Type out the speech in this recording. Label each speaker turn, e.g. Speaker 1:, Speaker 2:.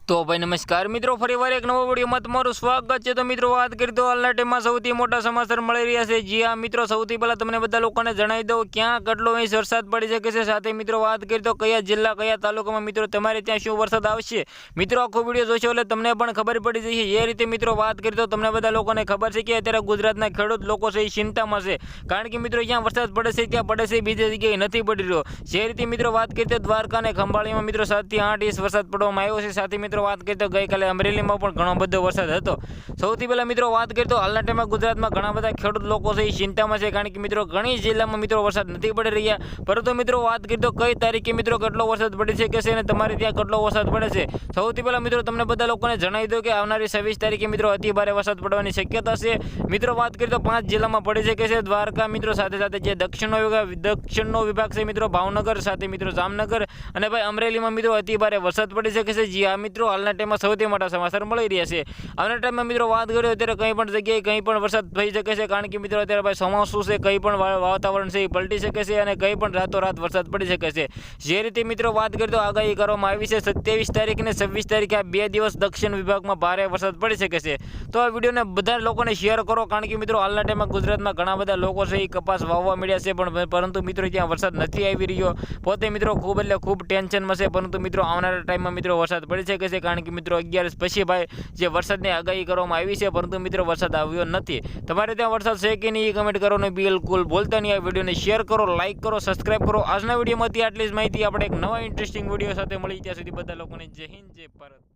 Speaker 1: તો ભાઈ નમસ્કાર મિત્રો, ફરીવાર એક નવો વિડીયોમાં તમારું સ્વાગત છે। તો મિત્રો વાત કરીએ તો હાલના ટાઈમમાં સૌથી મોટા સમાચાર મળી રહ્યા છે। જી હા મિત્રો, સૌથી પહેલા તમને બધા લોકોને જણાવી દઉં ક્યાં કેટલો ઇંચ વરસાદ પડી શકે છે। સાથે મિત્રો વાત કરીએ તો કયા જિલ્લા કયા તાલુકામાં મિત્રો તમારે ત્યાં શું વરસાદ આવશે। મિત્રો આખો વિડીયો જોશો એટલે તમને પણ ખબર પડી જશે। એ રીતે મિત્રો વાત કરીએ તો તમને બધા લોકોને ખબર છે કે અત્યારે ગુજરાતના ખેડૂત લોકો છે એ ચિંતામાં છે, કારણ કે મિત્રો જ્યાં વરસાદ પડે છે ત્યાં પડે છે, બીજી જગ્યાએ નથી પડી રહ્યો। જે રીતે મિત્રો વાત કરીએ તો દ્વારકા અને ખંભાળીમાં મિત્રો 7 થી 8 ઇંચ વરસાદ પડવામાં આવ્યો છે। સાથે મિત્રો વાત કરીએ તો ગઈકાલે અમરેલીમાં પણ ઘણો બધો વરસાદ હતો। સૌથી પહેલા મિત્રો વાત કરીએ તો હાલના ટાઈમમાં ગુજરાતમાં ઘણા બધા ખેડૂત લોકો છે એ ચિંતામાં છે, કારણ કે મિત્રો ઘણી જિલ્લામાં મિત્રો વરસાદ નથી પડી રહ્યા। પરંતુ મિત્રો વાત કરીએ તો કઈ તારીખે મિત્રો કેટલો વરસાદ પડી શકે છે અને તમારે ત્યાં કેટલો વરસાદ પડે છે। સૌથી પહેલા મિત્રો તમને બધા લોકોને જણાવી દઉં કે આવનારી 26 તારીખે મિત્રો અતિ ભારે વરસાદ પડવાની શક્યતા છે। મિત્રો વાત કરીએ તો 5 જિલ્લામાં પડી શકે છે, દ્વારકા મિત્રો, સાથે સાથે જે દક્ષિણનો વિભાગ છે મિત્રો ભાવનગર, સાથે મિત્રો જામનગર અને ભાઈ અમરેલીમાં મિત્રો અતિ ભારે વરસાદ પડી શકે છે। જી આ મિત્રો હાલના ટાઈમમાં સૌથી મોટા સમાચાર મળી રહ્યા છે। આવનારા ટાઈમમાં મિત્રો વાત કરીએ અત્યારે કંઈ પણ જગ્યાએ કંઈ પણ વરસાદ થઈ શકે છે, કારણ કે મિત્રો અત્યારે ભાઈ ચોમાસું છે, કંઈ પણ વાતાવરણ છે એ પલટી શકે છે અને કંઈ પણ રાતોરાત વરસાદ પડી શકે છે। જે રીતે મિત્રો વાત કરીએ તો આગાહી કરવામાં આવી છે 27 તારીખ અને 26 તારીખે આ 2 દિવસ દક્ષિણ વિભાગમાં ભારે વરસાદ પડી શકે છે। તો આ વિડીયોને બધા લોકોને શેર કરો, કારણ કે મિત્રો હાલના ટાઈમમાં ગુજરાતમાં ઘણા બધા લોકો છે એ કપાસ વાવવા મળ્યા છે, પણ પરંતુ મિત્રો ત્યાં વરસાદ નથી આવી રહ્યો। પોતે મિત્રો ખૂબ એટલે ખૂબ ટેન્શનમાં છે, પરંતુ મિત્રો આવનારા ટાઈમમાં મિત્રો વરસાદ પડી શકે છે, કારણ કે મિત્રો 11 પછી ભાઈ જે વરસાદની આગાહી કરવામાં આવી છે, પરંતુ મિત્રો વરસાદ આવ્યો નથી। તમારે ત્યાં વરસાદ છે કે નહીં એ કમેન્ટ કરવાનો બિલકુલ ભૂલતા નહીં। આ વિડીયોને શેર કરો, લાઇક કરો, સબસ્ક્રાઇબ કરો। આજના વિડીયોમાંથી આટલી જ માહિતી, આપણે એક નવા ઇન્ટરેસ્ટિંગ વિડીયો સાથે મળી, ત્યાં સુધી બધા લોકોને જય હિન્દ, જય ભારત।